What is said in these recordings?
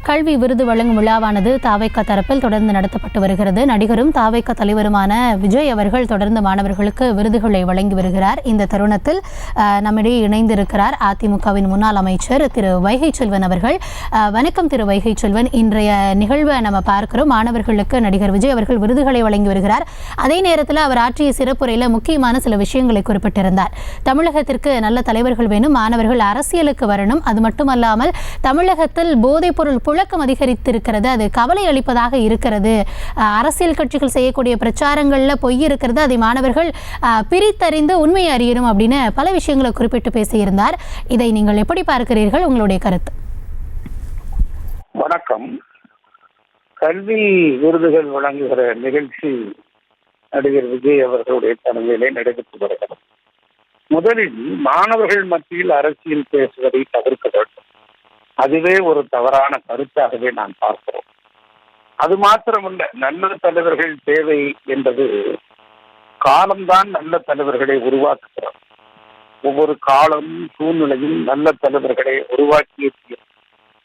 கல்வி விருது வழங்கும் விழாவானது தாவேகா தரப்பில் தொடர்ந்து நடத்தப்பட்டு வருகிறது. நடிகரும் தாவேகா தலைவருமான விஜய் அவர்கள் தொடர்ந்து மாணவர்களுக்கு விருதுகளை வழங்கி வருகிறார். இந்த தருணத்தில் நம்மிடையே இணைந்திருக்கிறார் அதிமுகவின் முன்னாள் அமைச்சர் திரு வைகை செல்வன் அவர்கள். வணக்கம் திரு வைகை செல்வன். இன்றைய நிகழ்வை நம்ம பார்க்கிறோம். மாணவர்களுக்கு நடிகர் விஜய் அவர்கள் விருதுகளை வழங்கி வருகிறார். அதே நேரத்தில் அவர் ஆற்றிய சிறப்புரையில் முக்கியமான சில விஷயங்களை குறிப்பிட்டிருந்தார். தமிழகத்திற்கு நல்ல தலைவர்கள் வேணும், மாணவர்கள் அரசியலுக்கு வரணும். அது மட்டுமல்லாமல் தமிழகத்தில் போதைப் பொருள் புழக்கம் அதிகரித்திருக்கிறது, அது கவலை அளிப்பதாக இருக்கிறது. அரசியல் கட்சிகள் செய்யக்கூடிய பிரச்சாரங்களில் பொய் இருக்கிறது, அதை மாணவர்கள் பிரித்தறிந்து உண்மையை அறியணும் அப்படின்னு பல விஷயங்களை குறிப்பிட்டு பேசியிருந்தார். இதை நீங்கள் எப்படி பார்க்கிறீர்கள்? உங்களுடைய கருத்து. வணக்கம். கல்வி விருதுகள் வழங்குகிற நிகழ்ச்சி நடிகர் விஜய் அவர்களுடைய தலைமையிலே நடைபெற்று வருகிறது. முதலில் மாணவர்கள் மத்தியில் அரசியல் பேசுவதை தவிர்க்க வேண்டும். அதுவே ஒரு தவறான கருத்தாகவே நான் பார்க்கிறோம். அது மாத்திரமல்ல, நல்ல தலைவர்கள் தேவை என்பது காலம்தான் நல்ல தலைவர்களை உருவாக்குகிறது. ஒவ்வொரு காலம் சூழ்நிலையும் நல்ல தலைவர்களை உருவாக்கிய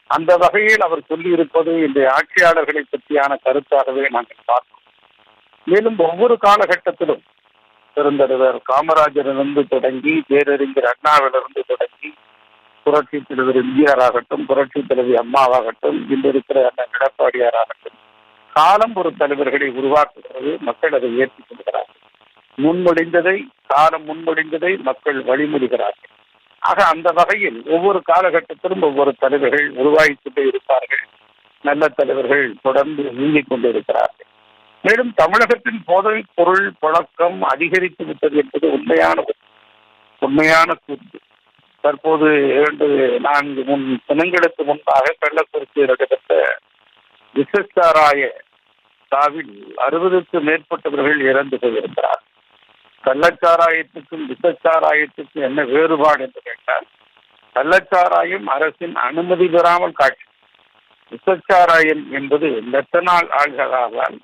அந்த வகையில் அவர் சொல்லியிருப்பது இன்றைய ஆட்சியாளர்களை பற்றியான கருத்தாகவே நாங்கள் பார்க்கிறோம். மேலும் ஒவ்வொரு காலகட்டத்திலும் பெருந்தலைவர் காமராஜரிலிருந்து தொடங்கி பேரறிஞர் அண்ணாவிலிருந்து தொடங்கி புரட்சி தலைவர் எம்ஜிஆர் ஆகட்டும், புரட்சி தலைவி அம்மாவாகட்டும், இன்று இருக்கிற அண்ணன் எடப்பாடியாராகட்டும், காலம் ஒரு தலைவர்களை உருவாக்குகிறது. மக்கள் அதை ஏற்றுக்கொள்கிறார்கள். காலம் முன்மொழிந்ததை மக்கள் வழிமொழிகிறார்கள். ஆக அந்த வகையில் ஒவ்வொரு காலகட்டத்திலும் ஒவ்வொரு தலைவர்கள் உருவாகிக் கொண்டே இருப்பார்கள். நல்ல தலைவர்கள் தொடர்ந்து நீங்கிக் கொண்டிருக்கிறார்கள். மேலும் தமிழகத்தின் போதைப் பொருள் பழக்கம் அதிகரித்து விட்டது என்பது உண்மையான கூற்று. தற்போது 2-4 தினங்களுக்கு முன்பாக கள்ளக்குறிச்சியில் நடைபெற்ற விஷச்சாராய சாவில் 60க்கும் மேற்பட்டவர்கள் இறந்து போயிருக்கிறார். கள்ளச்சாராயத்துக்கும் விஷச்சாராயத்துக்கும் என்ன வேறுபாடு என்று கேட்டால், கள்ளச்சாராயம் அரசின் அனுமதி பெறாமல் காட்சி, விஷச்சாராயம் என்பது மெத்தனால் ஆல்கஹாலால்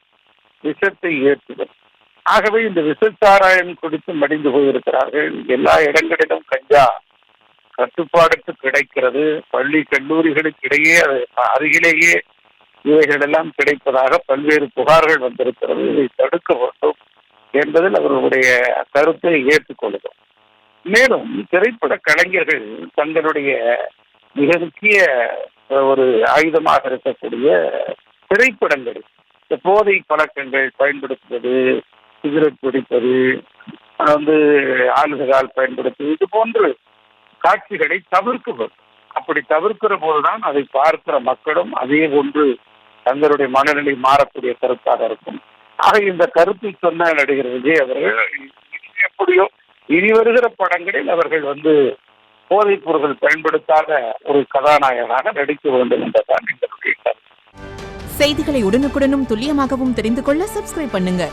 விஷத்தை ஏற்றுவது. ஆகவே இந்த விஷச்சாராயம் குடித்து மடிந்து போயிருக்கிறார்கள். எல்லா இடங்களிலும் கஞ்சா கட்டுப்பாடுக்கு கிடைக்கிறது. பள்ளி கல்லூரிகளுக்கு இடையே அருகிலேயே இவைகளெல்லாம் கிடைப்பதாக பல்வேறு புகார்கள் வந்திருக்கிறது. இதை தடுக்க வேண்டும் என்பதில் அவர்களுடைய கருத்தை ஏற்றுக்கொள்கிறோம். மேலும் திரைப்பட கலைஞர்கள் தங்களுடைய மிக முக்கிய ஒரு ஆயுதமாக இருக்கக்கூடிய திரைப்படங்கள் போதை பழக்கங்கள் பயன்படுத்துவது, சிகரெட் பிடிப்பது, ஆல்கஹால் பயன்படுத்துவது, இது போன்ற காட்சிகளை தவிர்க்க வேண்டும். அப்படி தவிர்க்கிற போதுதான் அதை பார்க்கிற மக்களும் அதே போன்று தங்களுடைய மனநிலை மாறக்கூடிய கருத்தாக இருக்கும். ஆக இந்த கருத்தை சொன்ன நடிகர் விஜய் அவர்கள் எப்படியோ இனி வருகிற படங்களில் அவர்கள் போதைப் பொருட்கள் பயன்படுத்தாத ஒரு கதாநாயகனாக நடிக்க வேண்டும் என்பதுதான் எங்களுடைய கருத்து. செய்திகளை உடனுக்குடனும் துல்லியமாகவும் தெரிந்து கொள்ள சப்ஸ்கிரைப் பண்ணுங்க.